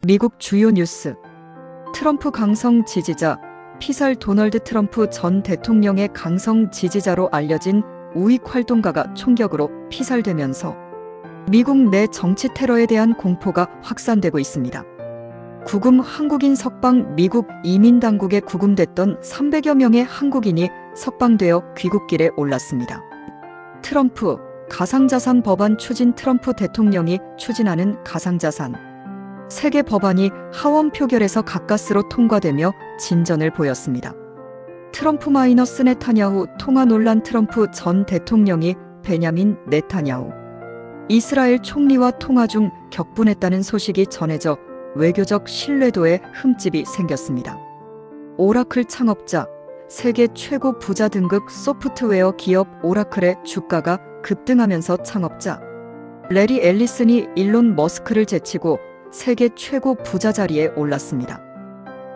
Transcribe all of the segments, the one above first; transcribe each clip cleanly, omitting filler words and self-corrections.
미국 주요 뉴스. 트럼프 강성 지지자. 피살. 도널드 트럼프 전 대통령의 강성 지지자로 알려진 우익 활동가가 총격으로 피살되면서 미국 내 정치 테러에 대한 공포가 확산되고 있습니다. 구금 한국인 석방. 미국 이민당국에 구금됐던 300여 명의 한국인이 석방되어 귀국길에 올랐습니다. 트럼프 가상자산 법안 추진. 트럼프 대통령이 추진하는 가상자산 세계 법안이 하원 표결에서 가까스로 통과되며 진전을 보였습니다. 트럼프 마이너스 네타냐후 통화 논란. 트럼프 전 대통령이 베냐민 네타냐후 이스라엘 총리와 통화 중 격분했다는 소식이 전해져 외교적 신뢰도에 흠집이 생겼습니다. 오라클 창업자. 세계 최고 부자 등급 소프트웨어 기업 오라클의 주가가 급등하면서 창업자 레리 앨리슨이 일론 머스크를 제치고 세계 최고 부자 자리에 올랐습니다.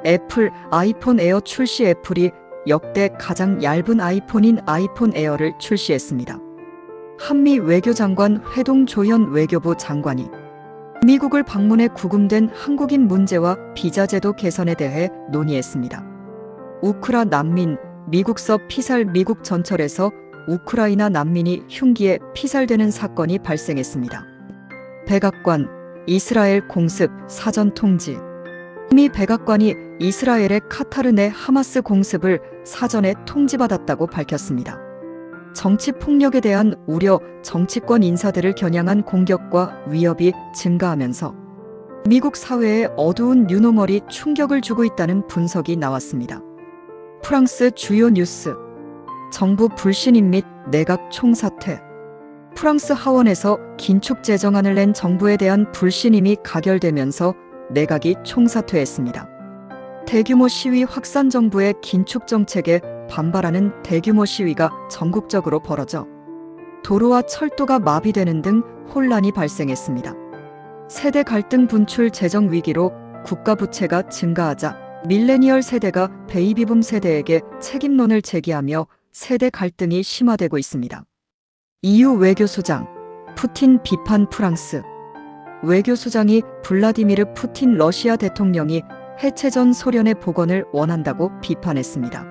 애플 아이폰 에어 출시. 애플이 역대 가장 얇은 아이폰인 아이폰 에어를 출시했습니다. 한미 외교장관 회동. 조현 외교부 장관이 미국을 방문해 구금된 한국인 문제와 비자제도 개선에 대해 논의했습니다. 우크라 난민. 미국서 피살. 미국 전철에서 우크라이나 난민이 흉기에 피살되는 사건이 발생했습니다. 백악관. 이스라엘 공습 사전 통지. 미 백악관이 이스라엘의 카타르 내 하마스 공습을 사전에 통지받았다고 밝혔습니다. 정치 폭력에 대한 우려. 정치권 인사들을 겨냥한 공격과 위협이 증가하면서 미국 사회에 어두운 뉴노멀이 충격을 주고 있다는 분석이 나왔습니다. 프랑스 주요 뉴스. 정부 불신임 및 내각 총사퇴. 프랑스 하원에서 긴축 재정안을 낸 정부에 대한 불신임이 가결되면서 내각이 총사퇴했습니다. 대규모 시위 확산. 정부의 긴축 정책에 반발하는 대규모 시위가 전국적으로 벌어져 도로와 철도가 마비되는 등 혼란이 발생했습니다. 세대 갈등. 분출. 재정 위기로 국가 부채가 증가하자 밀레니얼 세대가 베이비붐 세대에게 책임론을 제기하며 세대 갈등이 심화되고 있습니다. EU 외교소장. 푸틴 비판. 프랑스 외교소장이 블라디미르 푸틴 러시아 대통령이 해체 전 소련의 복원을 원한다고 비판했습니다.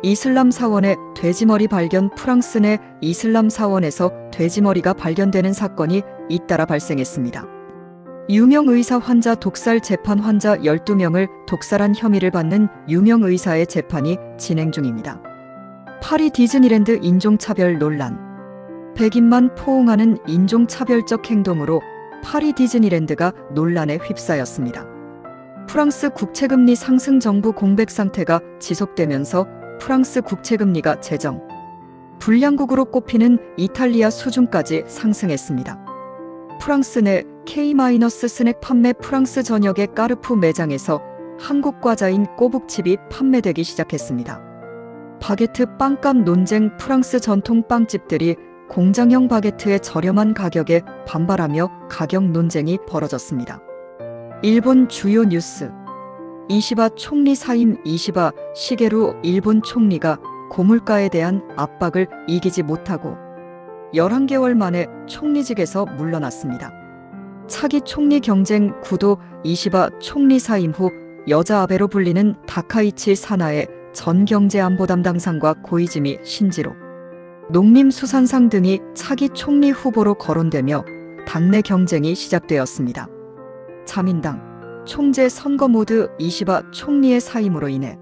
이슬람 사원의 돼지머리 발견. 프랑스 내 이슬람 사원에서 돼지머리가 발견되는 사건이 잇따라 발생했습니다. 유명 의사 환자 독살 재판. 환자 12명을 독살한 혐의를 받는 유명 의사의 재판이 진행 중입니다. 파리 디즈니랜드 인종차별 논란. 백인만 포옹하는 인종차별적 행동으로 파리 디즈니랜드가 논란에 휩싸였습니다. 프랑스 국채금리 상승. 정부 공백 상태가 지속되면서 프랑스 국채금리가 재정 불량국으로 꼽히는 이탈리아 수준까지 상승했습니다. 프랑스 내 K- 스낵 판매. 프랑스 전역의 까르푸 매장에서 한국 과자인 꼬북칩이 판매되기 시작했습니다. 바게트 빵값 논쟁. 프랑스 전통 빵집들이 공장형 바게트의 저렴한 가격에 반발하며 가격 논쟁이 벌어졌습니다. 일본 주요 뉴스. 이시바 총리 사임. 이시바 시게루 일본 총리가 고물가에 대한 압박을 이기지 못하고 11개월 만에 총리직에서 물러났습니다. 차기 총리 경쟁 구도. 이시바 총리 사임 후 여자 아베로 불리는 다카이치 사나의 전 경제안보 담당상과 고이즈미 신지로 농림수산상 등이 차기 총리 후보로 거론되며 당내 경쟁이 시작되었습니다. 자민당 총재 선거 모드. 이시바 총리의 사임으로 인해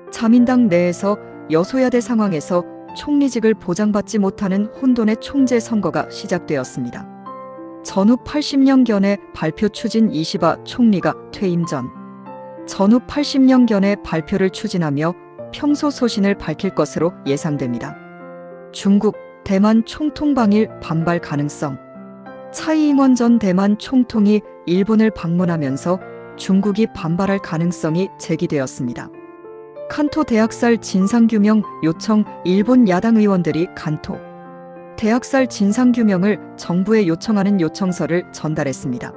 자민당 내에서 여소야대 상황에서 총리직을 보장받지 못하는 혼돈의 총재 선거가 시작되었습니다. 전후 80년견의 발표 추진. 이시바 총리가 퇴임 전 전후 80년견의 발표를 추진하며 평소 소신을 밝힐 것으로 예상됩니다. 중국 대만 총통 방일. 반발 가능성. 차이잉원 전 대만 총통이 일본을 방문하면서 중국이 반발할 가능성이 제기되었습니다. 칸토 대학살 진상규명 요청. 일본 야당 의원들이 칸토 대학살 진상규명을 정부에 요청하는 요청서를 전달했습니다.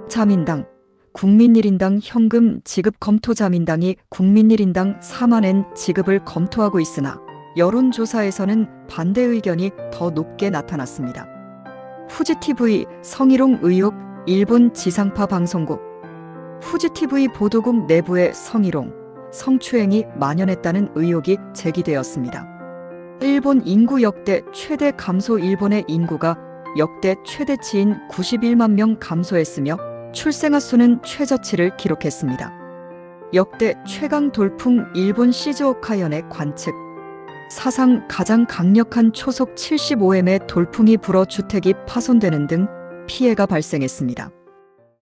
자민당 국민 1인당 현금 지급 검토. 자민당이 국민 1인당 4만엔 지급을 검토하고 있으나 여론조사에서는 반대 의견이 더 높게 나타났습니다. 후지TV 성희롱 의혹. 일본 지상파 방송국 후지TV 보도국 내부의 성희롱, 성추행이 만연했다는 의혹이 제기되었습니다. 일본 인구 역대 최대 감소. 일본의 인구가 역대 최대치인 91만 명 감소했으며 출생아 수는 최저치를 기록했습니다. 역대 최강 돌풍. 일본 시즈오카현의 관측. 사상 가장 강력한 초속 75m의 돌풍이 불어 주택이 파손되는 등 피해가 발생했습니다.